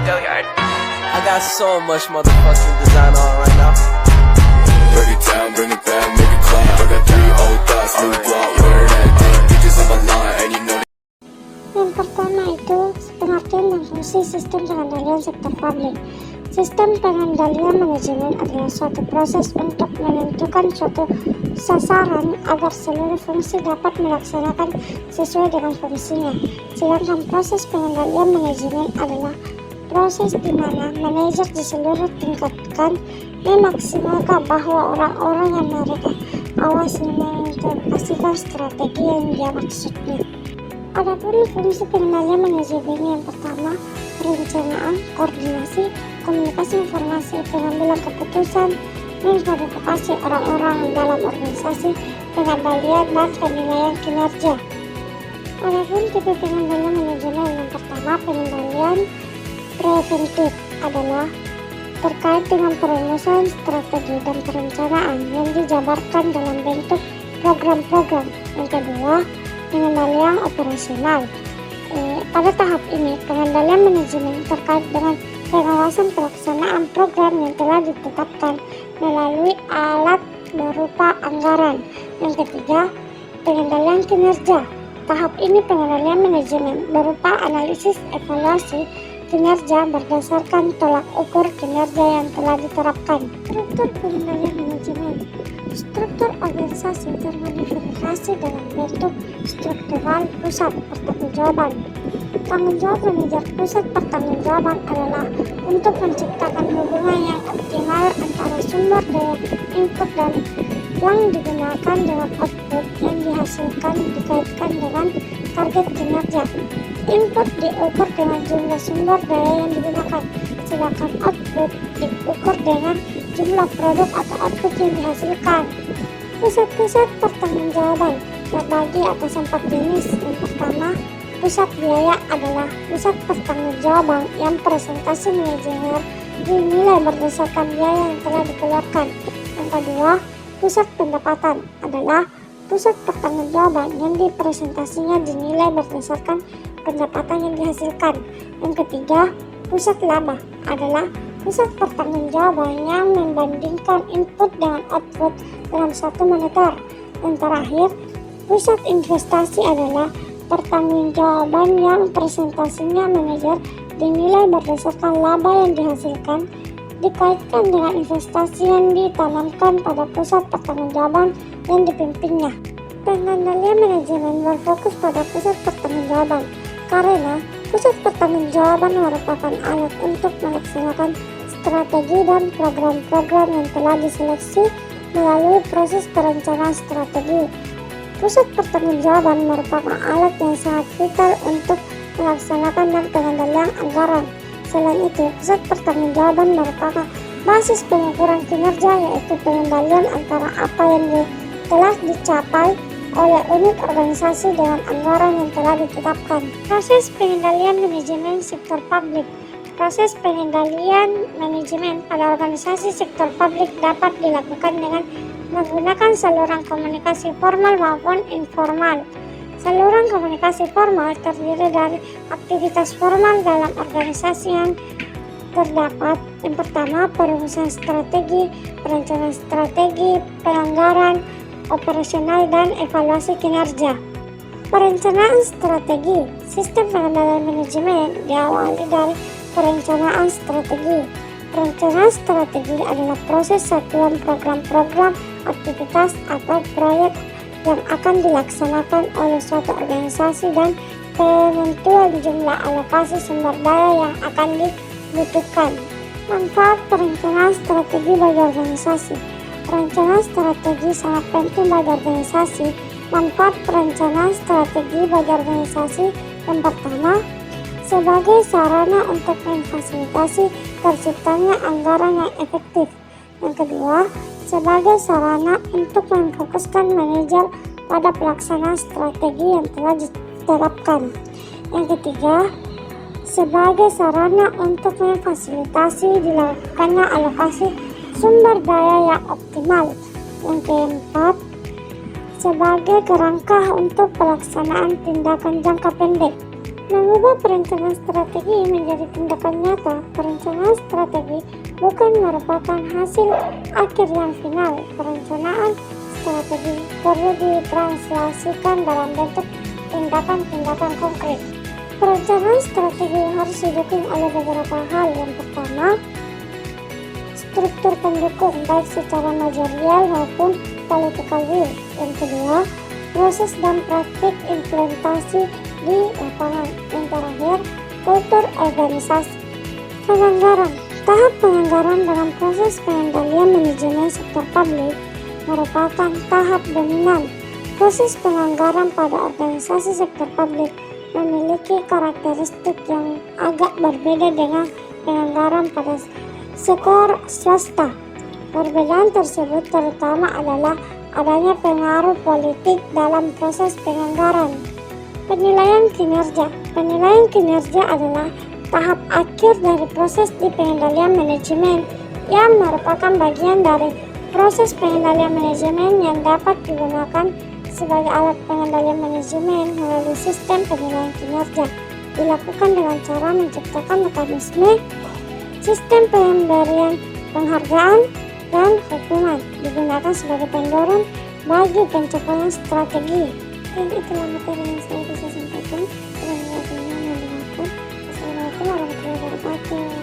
I got so much motherfucking design on right now. Break it down, bring it back, make it clap. I got 3 old thoughts, new block, where that thing. Bitches on my line, and you know. Yang pertama itu pengertian dan fungsi sistem pengendalian sektor publik. Sistem pengendalian manajemen adalah suatu proses untuk menentukan suatu sasaran agar seluruh fungsi dapat melaksanakan sesuai dengan fungsinya. Sedangkan proses pengendalian manajemen adalah proses di mana manajer di seluruh tingkatan memaksimalkan bahwa orang-orang yang mereka awasi mengimplementasikan strategi yang dia maksudnya. Adapun fungsi pengendalian manajemen yang pertama, perencanaan, koordinasi, komunikasi informasi, pengambilan keputusan, memverifikasi orang-orang dalam organisasi, pengendalian dan penilaian kinerja. Adapun tipe pengendalian manajemen yang pertama, pengendalian preventif adalah terkait dengan perumusan strategi dan perencanaan yang dijabarkan dalam bentuk program-program. Yang kedua, pengendalian operasional. Pada tahap ini, pengendalian manajemen terkait dengan pengawasan pelaksanaan program yang telah ditetapkan melalui alat berupa anggaran. Yang ketiga, pengendalian kinerja. Tahap ini pengendalian manajemen berupa analisis evaluasi kinerja berdasarkan tolak ukur kinerja yang telah diterapkan. Struktur pengendalian manajemen. Struktur organisasi termanifestasi dalam bentuk struktural pusat pertanggungjawaban. Tanggung jawab manajer pusat pertanggungjawaban adalah untuk menciptakan hubungan yang optimal antara sumber daya input dan yang digunakan dengan output yang dihasilkan dikaitkan dengan target kinerja. Input diukur dengan jumlah sumber daya yang digunakan, sedangkan output diukur dengan jumlah produk atau output yang dihasilkan. Pusat-pusat pertanggungjawaban terbagi atas 4 jenis. Yang pertama, pusat biaya adalah pusat pertanggungjawaban yang presentasi manajer dinilai berdasarkan biaya yang telah dikeluarkan. Yang kedua, pusat pendapatan adalah pusat pertanggungjawaban yang dipresentasinya dinilai berdasarkan pendapatan yang dihasilkan. Yang ketiga, pusat laba adalah pusat pertanggungjawaban yang membandingkan input dengan output dalam satu monitor. Yang terakhir, pusat investasi adalah pertanggungjawaban yang presentasinya manajer dinilai berdasarkan laba yang dihasilkan dikaitkan dengan investasi yang ditanamkan pada pusat pertanggungjawaban yang dipimpinnya. Pengendalian manajemen berfokus pada pusat pertanggungjawaban karena pusat pertanggungjawaban merupakan alat untuk melaksanakan strategi dan program-program yang telah diseleksi melalui proses perencanaan strategi. Pusat pertanggungjawaban merupakan alat yang sangat vital untuk melaksanakan dan pengendalian anggaran. Selain itu, pusat pertanggungjawaban merupakan basis pengukuran kinerja, yaitu pengendalian antara apa yang telah dicapai oleh unit organisasi dengan anggaran yang telah ditetapkan. Proses pengendalian manajemen sektor publik. Proses pengendalian manajemen pada organisasi sektor publik dapat dilakukan dengan menggunakan saluran komunikasi formal maupun informal. Saluran komunikasi formal terdiri dari aktivitas formal dalam organisasi yang terdapat. Yang pertama, perumusan strategi, perencanaan strategi, pelanggaran, operasional, dan evaluasi kinerja. Perencanaan strategi. Sistem pengendalian manajemen diawali dari perencanaan strategi. Perencanaan strategi adalah proses satuan program-program, aktivitas, atau proyek yang akan dilaksanakan oleh suatu organisasi dan penentuan jumlah alokasi sumber daya yang akan dibutuhkan. Manfaat perencanaan strategi bagi organisasi. Perencanaan strategi sangat penting bagi organisasi. Manfaat perencanaan strategi bagi organisasi yang pertama, sebagai sarana untuk memfasilitasi terciptanya anggaran yang efektif. Yang kedua, sebagai sarana untuk memfokuskan manajer pada pelaksanaan strategi yang telah diterapkan. Yang ketiga, sebagai sarana untuk memfasilitasi dilakukannya alokasi sumber daya yang optimal. Yang keempat, sebagai kerangka untuk pelaksanaan tindakan jangka pendek. Mengubah perencanaan strategi menjadi tindakan nyata. Perencanaan strategi bukan merupakan hasil akhir yang final. Perencanaan strategi perlu ditranslasikan dalam bentuk tindakan-tindakan konkret. Perencanaan strategi harus didukung oleh beberapa hal. Yang pertama, struktur pendukung baik secara manajerial maupun political will. Yang kedua, proses dan praktik implementasi di lapangan. Yang terakhir, kultur organisasi. Penganggaran. Tahap penganggaran dalam proses pengendalian manajemen sektor publik merupakan tahap dominan. Proses penganggaran pada organisasi sektor publik memiliki karakteristik yang agak berbeda dengan penganggaran pada sektor swasta. Perbedaan tersebut terutama adalah adanya pengaruh politik dalam proses penganggaran. Penilaian kinerja. Penilaian kinerja adalah tahap akhir dari proses di pengendalian manajemen yang merupakan bagian dari proses pengendalian manajemen yang dapat digunakan sebagai alat pengendalian manajemen melalui sistem penilaian kinerja. Dilakukan dengan cara menciptakan mekanisme sistem pemberian penghargaan dan hukuman, digunakan sebagai pendorong bagi pencapaian strategi. Dan itulah materi yang saya bisa sampaikan. Assalamualaikum warahmatullahi wabarakatuh.